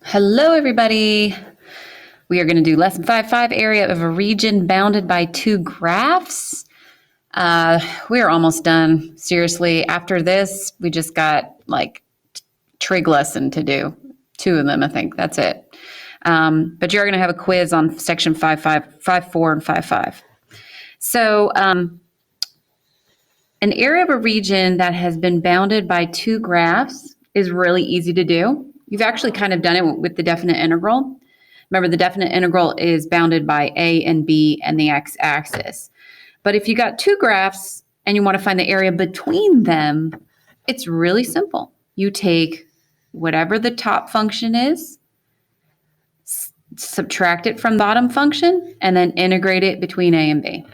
Hello, everybody. We are going to do lesson 5.5, area of a region bounded by two graphs. We are almost done. Seriously, after this, we just got like trig lesson to do. Two of them, I think. That's it. But you're going to have a quiz on section 5.5, 5.4, and 5.5. So an area of a region that has been bounded by two graphs is really easy to do. You've actually kind of done it with the definite integral. Remember, the definite integral is bounded by a and b and the x-axis. But if you got two graphs and you want to find the area between them, it's really simple. You take whatever the top function is, subtract it from the bottom function, and then integrate it between a and b.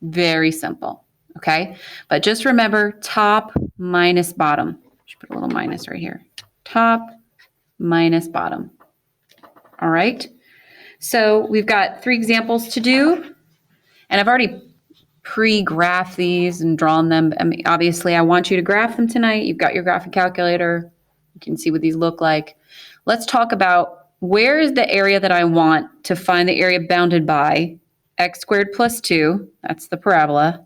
Very simple, okay? But just remember top minus bottom. Should put a little minus right here. Top minus bottom. All right? So we've got 3 examples to do, and I've already pre-graphed these and drawn them. I mean, obviously, I want you to graph them tonight. You've got your graphing calculator. You can see what these look like. Let's talk about where is the area that I want to find the area bounded by x squared plus 2, that's the parabola,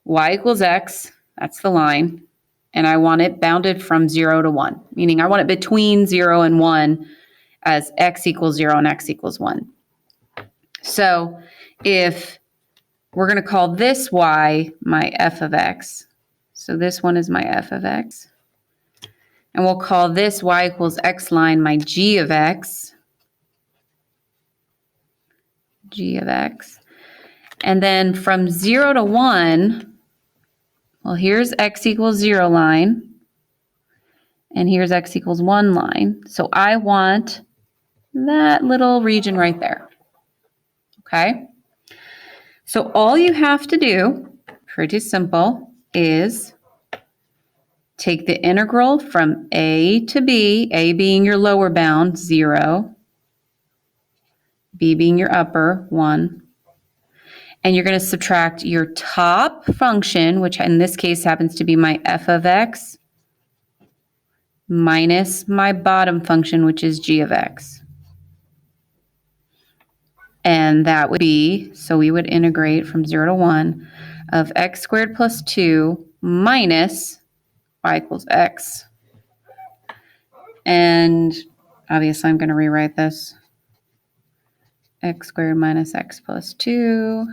y equals x, that's the line, and I want it bounded from 0 to 1, meaning I want it between 0 and 1 as x equals 0 and x equals 1. So if we're going to call this y my f of x, so this one is my f of x, and we'll call this y equals x line my g of x, and then from 0 to 1, well, here's x equals 0 line, and here's x equals 1 line. So I want that little region right there, okay? So all you have to do, pretty simple, is take the integral from a to b, a being your lower bound, 0, b being your upper, 1, and you're going to subtract your top function, which in this case happens to be my f of x, minus my bottom function, which is g of x. And that would be, so we would integrate from 0 to 1 of x squared plus 2 minus y equals x. And obviously I'm going to rewrite this. X squared minus x plus 2.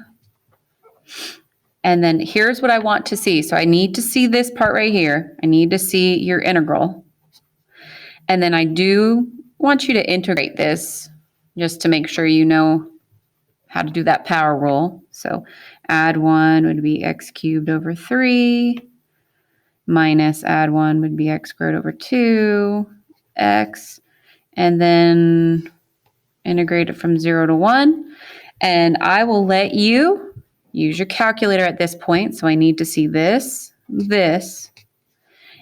And then here's what I want to see. So I need to see this part right here. I need to see your integral. And then I do want you to integrate this just to make sure you know how to do that power rule. So add 1 would be x cubed over 3, minus add 1 would be x squared over 2, x, and then integrate it from 0 to 1. And I will let you use your calculator at this point. So I need to see this, this,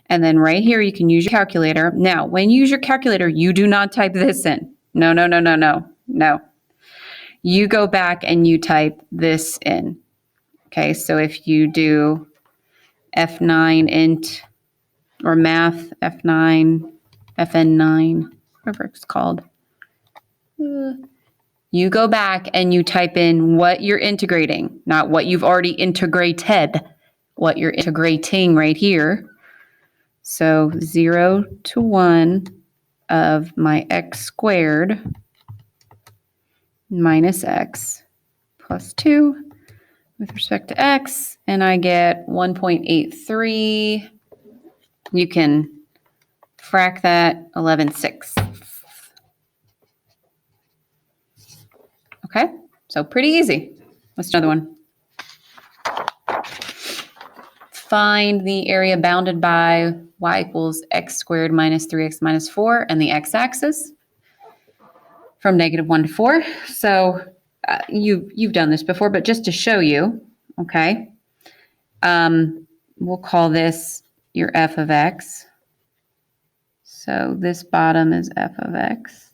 and then right here you can use your calculator. Now, when you use your calculator, you do not type this in. No, no, no, no, no, no. You go back and you type this in. Okay, so if you do F9 int or math F9, FN9, whatever it's called, you go back and you type in what you're integrating, not what you've already integrated, what you're integrating right here. So 0 to 1 of my x squared minus x plus 2 with respect to x, and I get 1.83. You can frac that 11/6. Okay, so pretty easy. Let's do another one. Find the area bounded by y equals x squared minus 3x minus 4 and the x-axis from -1 to 4. So you've done this before, but just to show you, okay, we'll call this your f of x. So this bottom is f of x.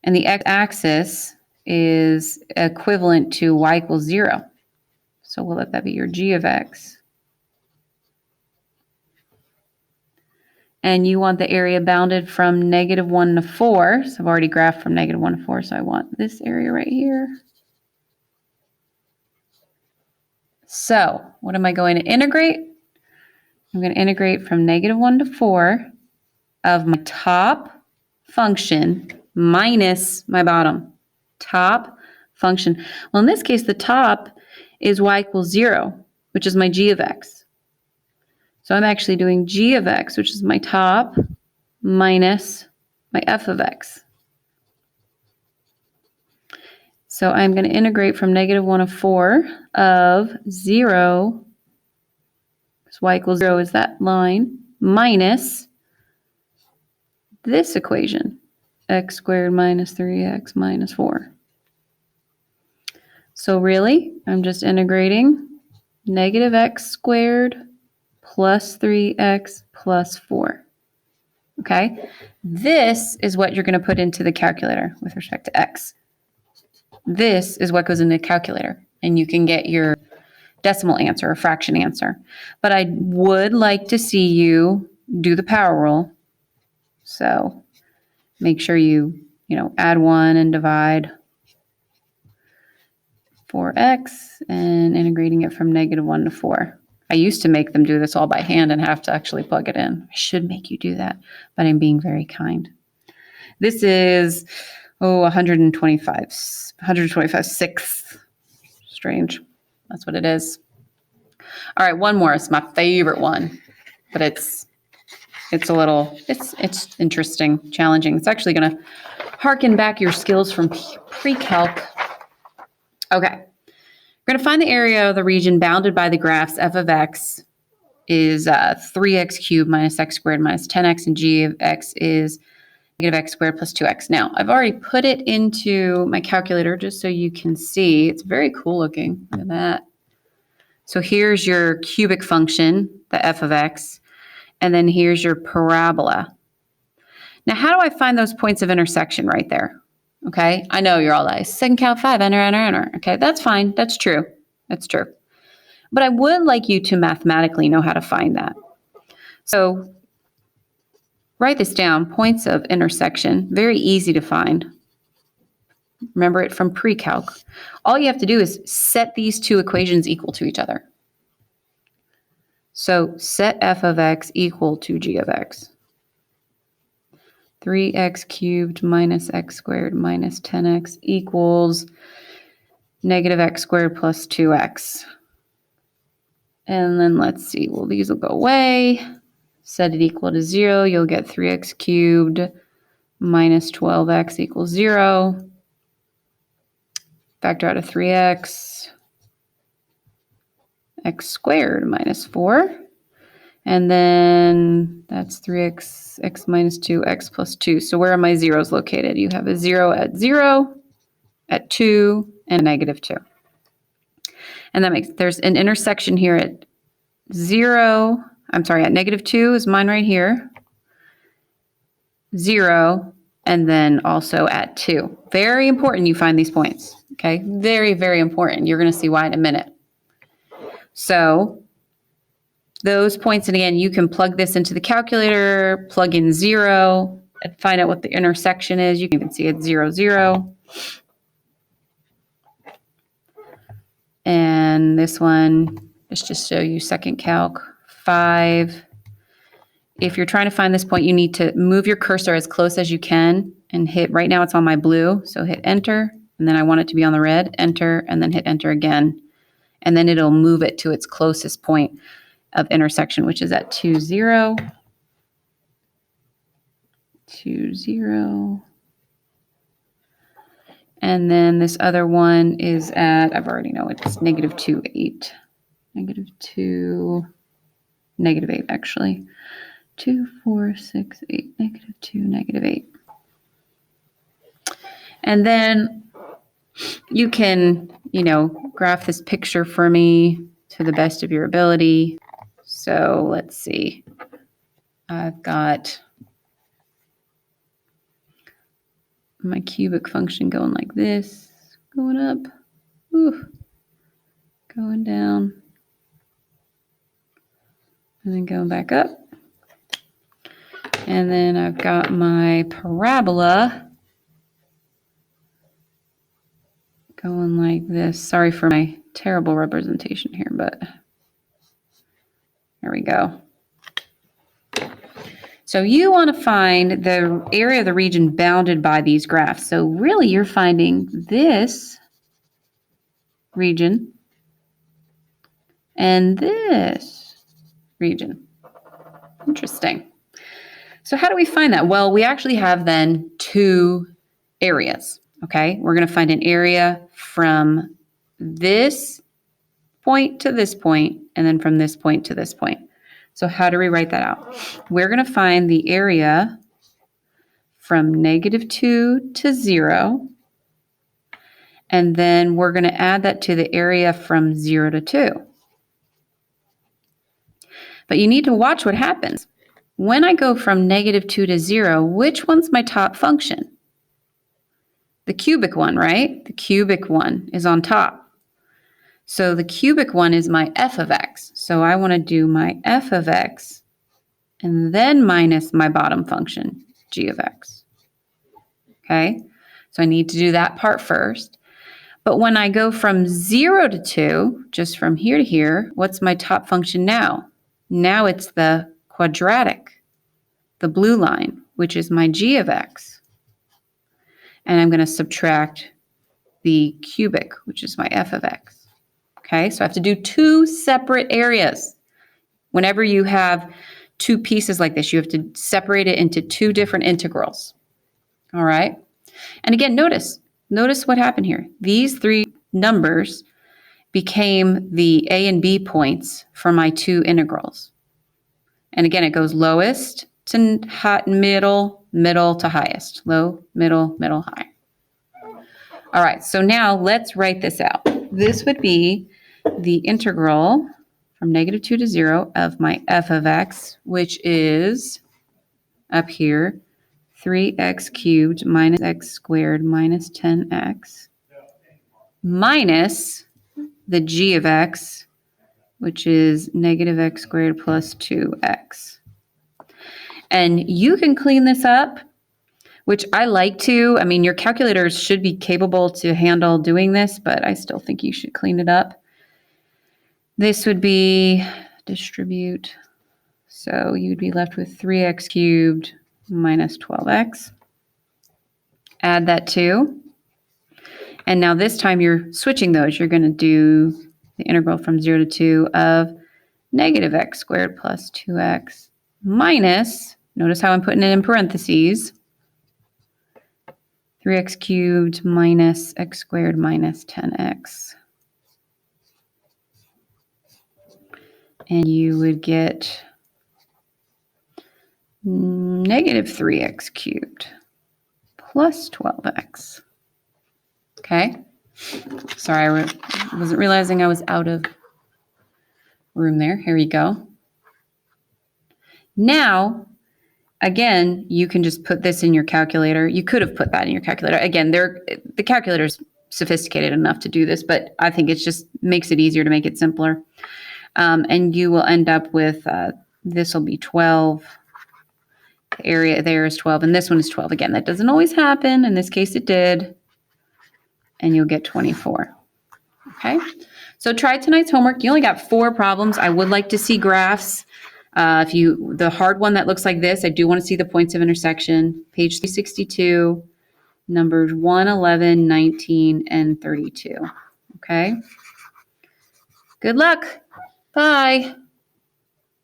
And the x-axis is equivalent to y equals 0. So we'll let that be your g of x. and you want the area bounded from -1 to 4. So I've already graphed from -1 to 4, so I want this area right here. So what am I going to integrate? I'm going to integrate from -1 to 4 of my top function minus my bottom. Top function. Well, in this case, the top is y equals 0, which is my g of x. So I'm actually doing g of x, which is my top, minus my f of x. So I'm going to integrate from -1 to 4 of 0, so y equals 0 is that line, minus this equation, x squared minus 3x minus 4. So really, I'm just integrating -x squared plus 3x plus 4. Okay? This is what you're going to put into the calculator with respect to x. This is what goes in the calculator, and you can get your decimal answer or fraction answer. But I would like to see you do the power rule. So make sure you add 1 and divide 4x and integrating it from -1 to 4. I used to make them do this all by hand and have to actually plug it in. I should make you do that, but I'm being very kind. This is, 125 sixths. Strange. That's what it is. All right, one more. It's my favorite one, but it's interesting, challenging. It's actually going to harken back your skills from pre-calc. Okay. We're going to find the area of the region bounded by the graphs f of x is 3x cubed minus x squared minus 10x, and g of x is -x squared plus 2x. Now, I've already put it into my calculator just so you can see. It's very cool looking. Look at that. So here's your cubic function, the f of x, and then here's your parabola. Now, how do I find those points of intersection right there? Okay, I know you're all like, second calc 5, enter. Okay, that's fine. That's true. That's true. But I would like you to mathematically know how to find that. So write this down, points of intersection, very easy to find. Remember it from pre-calc. All you have to do is set these two equations equal to each other. So set f of x equal to g of x. 3x cubed minus x squared minus 10x equals -x squared plus 2x. And then let's see, well, these will go away. Set it equal to 0, you'll get 3x cubed minus 12x equals 0. Factor out of 3x, x squared minus 4. And then that's 3x, x minus 2, x plus 2. So where are my zeros located? You have a 0 at 0, at 2, and a -2. And that makes, there's an intersection here at 0, I'm sorry, at -2 is mine right here. 0, and then also at 2. Very important you find these points, okay? Very, very important. You're going to see why in a minute. So those points, and again, you can plug this into the calculator, plug in 0, and find out what the intersection is. You can even see it's 0, 0. And this one, let's just show you second calc, 5. If you're trying to find this point, you need to move your cursor as close as you can and hit, right now it's on my blue, so hit enter, and then I want it to be on the red, enter, and then hit enter again. And then it'll move it to its closest point of intersection, which is at 2, 0. 2, 0. And then this other one is at, I've already know it's -2, 8. -2, -8 actually. 2, 4, 6, 8, -2, -8. And then you can, graph this picture for me to the best of your ability. So let's see. I've got my cubic function going like this, going up, going down, and then going back up. And then I've got my parabola going like this. Sorry for my terrible representation here, but there we go. So you want to find the area of the region bounded by these graphs. So really you're finding this region and this region. Interesting. So how do we find that? Well, we actually have then two areas, okay? We're going to find an area from this point to this point, and then from this point to this point. So how do we write that out? We're going to find the area from -2 to 0, and then we're going to add that to the area from 0 to 2. But you need to watch what happens. When I go from -2 to 0, which one's my top function? The cubic one, right? The cubic one is on top. So the cubic one is my f of x. So I want to do my f of x and then minus my bottom function, g of x. Okay, so I need to do that part first. But when I go from 0 to 2, just from here to here, what's my top function now? Now it's the quadratic, the blue line, which is my g of x. And I'm going to subtract the cubic, which is my f of x. Okay, so I have to do two separate areas. Whenever you have two pieces like this, you have to separate it into two different integrals. All right, and again, notice what happened here. These three numbers became the a and b points for my two integrals. And again, it goes lowest to middle, middle to highest. Low, middle, middle, high. All right, so now let's write this out. This would be the integral from -2 to 0 of my f of x, which is up here, 3x cubed minus x squared minus 10x, minus the g of x, which is -x squared plus 2x. And you can clean this up, which I like to. I mean, your calculators should be capable to handle doing this, but I still think you should clean it up. This would be distribute. So you'd be left with 3x cubed minus 12x. Add that to. And now this time you're switching those. You're going to do the integral from 0 to 2 of -x squared plus 2x minus, notice how I'm putting it in parentheses, 3x cubed minus x squared minus 10x. And you would get -3x cubed plus 12x. Okay. Sorry, I wasn't realizing I was out of room there. Here we go. Now, again, you can just put this in your calculator. You could have put that in your calculator. Again, the calculator's sophisticated enough to do this, but I think it just makes it easier to make it simpler. And you will end up with, this will be 12. The area there is 12, and this one is 12. Again, that doesn't always happen. In this case, it did. And you'll get 24. Okay, so try tonight's homework. You only got 4 problems. I would like to see graphs. The hard one that looks like this, I do want to see the points of intersection. Page 362, numbers 1, 11, 19, and 32. Okay, good luck. Bye.